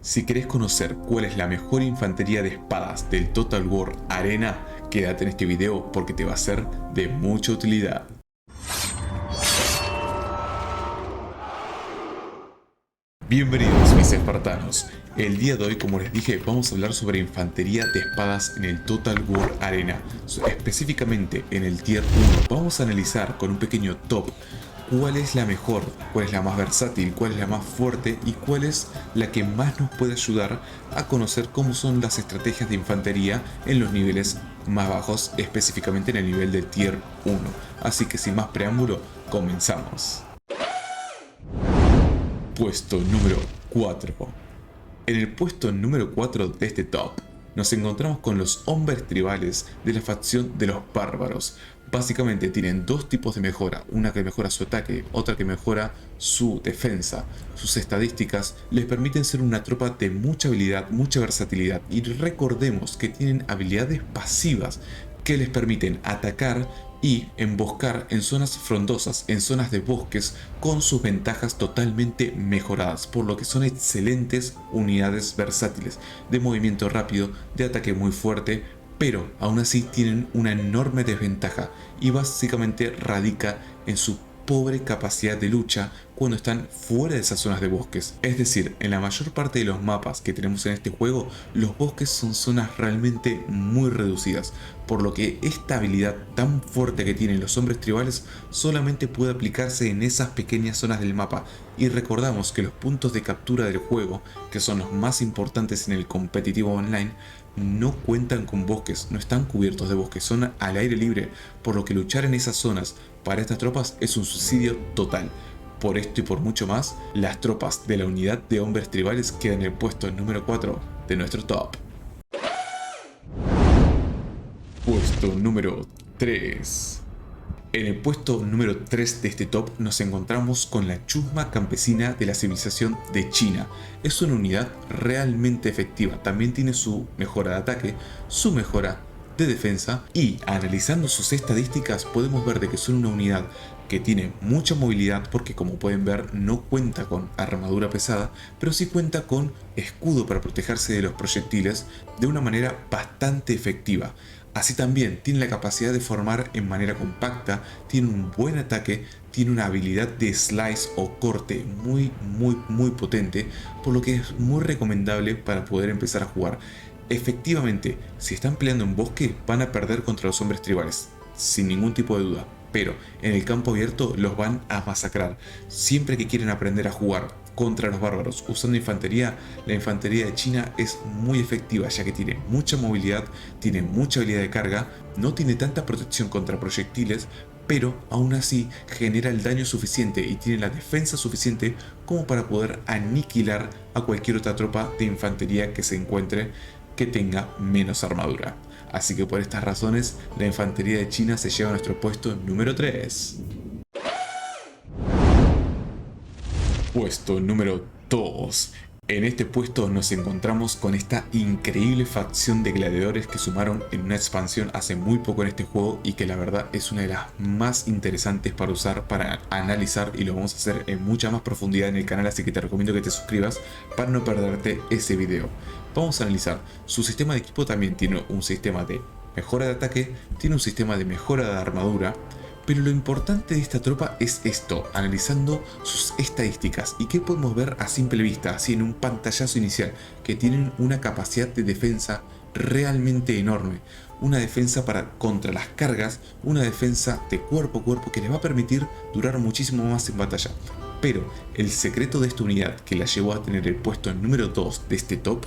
Si querés conocer cuál es la mejor infantería de espadas del Total War Arena, quédate en este video porque te va a ser de mucha utilidad. Bienvenidos mis espartanos. El día de hoy, como les dije, vamos a hablar sobre infantería de espadas en el Total War Arena, específicamente en el Tier 1. Vamos a analizar con un pequeño top cuál es la mejor, cuál es la más versátil, cuál es la más fuerte y cuál es la que más nos puede ayudar a conocer cómo son las estrategias de infantería en los niveles más bajos, específicamente en el nivel de Tier 1. Así que sin más preámbulo, comenzamos. Puesto número 4. En el puesto número 4 de este top nos encontramos con los hombres tribales de la facción de los bárbaros. Básicamente tienen dos tipos de mejora, una que mejora su ataque, otra que mejora su defensa. Sus estadísticas les permiten ser una tropa de mucha habilidad, mucha versatilidad, y recordemos que tienen habilidades pasivas que les permiten atacar y emboscar en zonas frondosas, en zonas de bosques, con sus ventajas totalmente mejoradas, por lo que son excelentes unidades versátiles, de movimiento rápido, de ataque muy fuerte, pero aún así tienen una enorme desventaja y básicamente radica en su pobre capacidad de lucha cuando están fuera de esas zonas de bosques. Es decir, en la mayor parte de los mapas que tenemos en este juego, los bosques son zonas realmente muy reducidas, por lo que esta habilidad tan fuerte que tienen los hombres tribales solamente puede aplicarse en esas pequeñas zonas del mapa. Y recordamos que los puntos de captura del juego, que son los más importantes en el competitivo online, no cuentan con bosques, no están cubiertos de bosques, son al aire libre, por lo que luchar en esas zonas para estas tropas es un suicidio total. Por esto y por mucho más, las tropas de la unidad de hombres tribales quedan en el puesto número 4 de nuestro top. Puesto número 3. En el puesto número 3 de este top nos encontramos con la chusma campesina de la civilización de China. Es una unidad realmente efectiva, también tiene su mejora de ataque, su mejora de defensa, y analizando sus estadísticas podemos ver de que son una unidad que tiene mucha movilidad, porque como pueden ver no cuenta con armadura pesada, pero sí cuenta con escudo para protegerse de los proyectiles de una manera bastante efectiva. Así también tiene la capacidad de formar en manera compacta, tiene un buen ataque, tiene una habilidad de slice o corte muy potente, por lo que es muy recomendable para poder empezar a jugar. Efectivamente, si están peleando en bosque van a perder contra los hombres tribales, sin ningún tipo de duda, pero en el campo abierto los van a masacrar. Siempre que quieren aprender a jugar contra los bárbaros usando infantería, la infantería de China es muy efectiva, ya que tiene mucha movilidad, tiene mucha habilidad de carga, no tiene tanta protección contra proyectiles, pero aún así genera el daño suficiente y tiene la defensa suficiente como para poder aniquilar a cualquier otra tropa de infantería que se encuentre que tenga menos armadura. Así que por estas razones, la infantería de China se lleva a nuestro puesto número 3. Puesto número 2. En este puesto nos encontramos con esta increíble facción de gladiadores que sumaron en una expansión hace muy poco en este juego, y que la verdad es una de las más interesantes para usar, para analizar, y lo vamos a hacer en mucha más profundidad en el canal, así que te recomiendo que te suscribas para no perderte ese video. Vamos a analizar su sistema de equipo. También tiene un sistema de mejora de ataque, tiene un sistema de mejora de armadura. Pero lo importante de esta tropa es esto, analizando sus estadísticas. ¿Y qué podemos ver a simple vista, así en un pantallazo inicial? Que tienen una capacidad de defensa realmente enorme. Una defensa contra las cargas, una defensa de cuerpo a cuerpo que les va a permitir durar muchísimo más en batalla. Pero el secreto de esta unidad, que la llevó a tener el puesto número 2 de este top,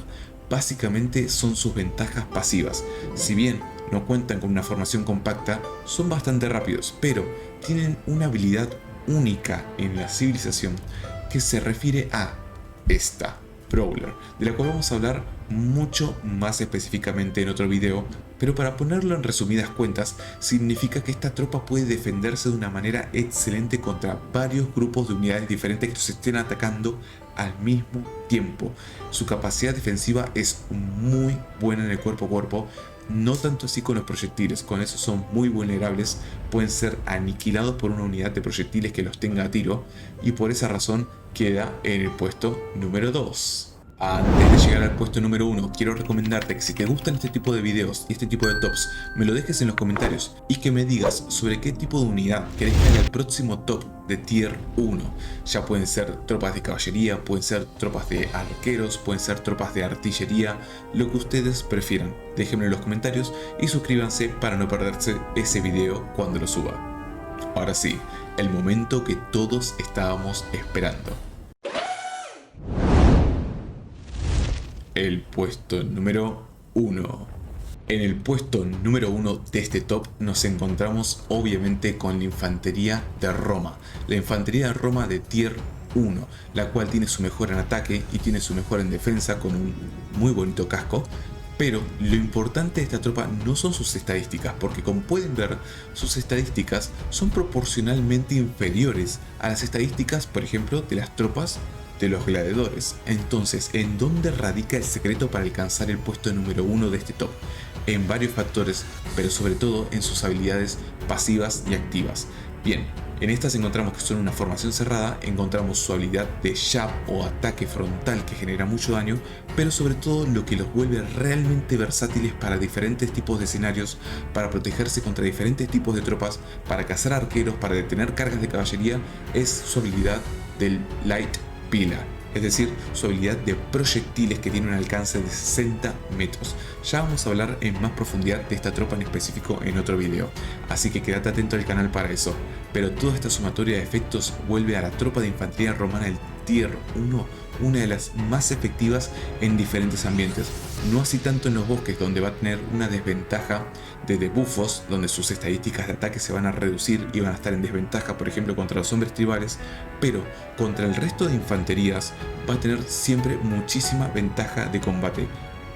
básicamente son sus ventajas pasivas. Si bien no cuentan con una formación compacta, son bastante rápidos, pero tienen una habilidad única en la civilización que se refiere a esta Brawler, de la cual vamos a hablar mucho más específicamente en otro video, pero para ponerlo en resumidas cuentas, significa que esta tropa puede defenderse de una manera excelente contra varios grupos de unidades diferentes que se estén atacando al mismo tiempo. Su capacidad defensiva es muy buena en el cuerpo a cuerpo, no tanto así con los proyectiles, con eso son muy vulnerables, pueden ser aniquilados por una unidad de proyectiles que los tenga a tiro, y por esa razón queda en el puesto número 2. Antes de llegar al puesto número 1, quiero recomendarte que si te gustan este tipo de videos y este tipo de tops, me lo dejes en los comentarios y que me digas sobre qué tipo de unidad querés que haga el próximo top de tier 1. Ya pueden ser tropas de caballería, pueden ser tropas de arqueros, pueden ser tropas de artillería, lo que ustedes prefieran. Déjenme en los comentarios y suscríbanse para no perderse ese video cuando lo suba. Ahora sí, el momento que todos estábamos esperando. El puesto número 1. En el puesto número 1 de este top nos encontramos obviamente con la infantería de Roma. La infantería de Roma de tier 1, la cual tiene su mejor en ataque y tiene su mejor en defensa con un muy bonito casco. Pero lo importante de esta tropa no son sus estadísticas, porque como pueden ver, sus estadísticas son proporcionalmente inferiores a las estadísticas, por ejemplo, de las tropas de los gladiadores. Entonces, ¿en dónde radica el secreto para alcanzar el puesto número 1 de este top? En varios factores, pero sobre todo en sus habilidades pasivas y activas. Bien, en estas encontramos que son una formación cerrada, encontramos su habilidad de jab o ataque frontal que genera mucho daño, pero sobre todo lo que los vuelve realmente versátiles para diferentes tipos de escenarios, para protegerse contra diferentes tipos de tropas, para cazar arqueros, para detener cargas de caballería, es su habilidad del Light Pillar, es decir, su habilidad de proyectiles que tiene un alcance de 60 metros. Ya vamos a hablar en más profundidad de esta tropa en específico en otro video, así que quédate atento al canal para eso. Pero toda esta sumatoria de efectos vuelve a la tropa de infantería romana del tier 1 una de las más efectivas en diferentes ambientes, no así tanto en los bosques, donde va a tener una desventaja de debuffos, donde sus estadísticas de ataque se van a reducir y van a estar en desventaja, por ejemplo, contra los hombres tribales, pero contra el resto de infanterías va a tener siempre muchísima ventaja de combate.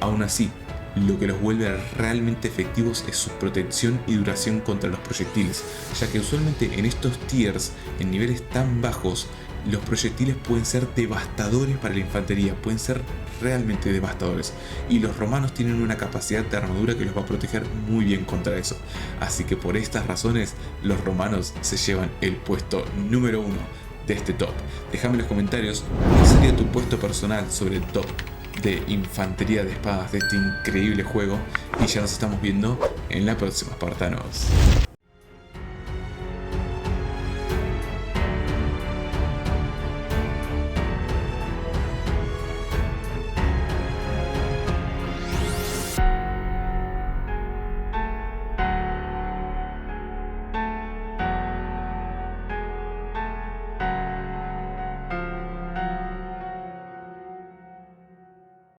Aún así, lo que los vuelve realmente efectivos es su protección y duración contra los proyectiles, ya que usualmente en estos tiers, en niveles tan bajos, los proyectiles pueden ser devastadores para la infantería, pueden ser realmente devastadores, y los romanos tienen una capacidad de armadura que los va a proteger muy bien contra eso. Así que por estas razones los romanos se llevan el puesto número 1 de este top. Déjame en los comentarios cuál sería tu puesto personal sobre el top de infantería de espadas de este increíble juego, y ya nos estamos viendo en la próxima, espartanos.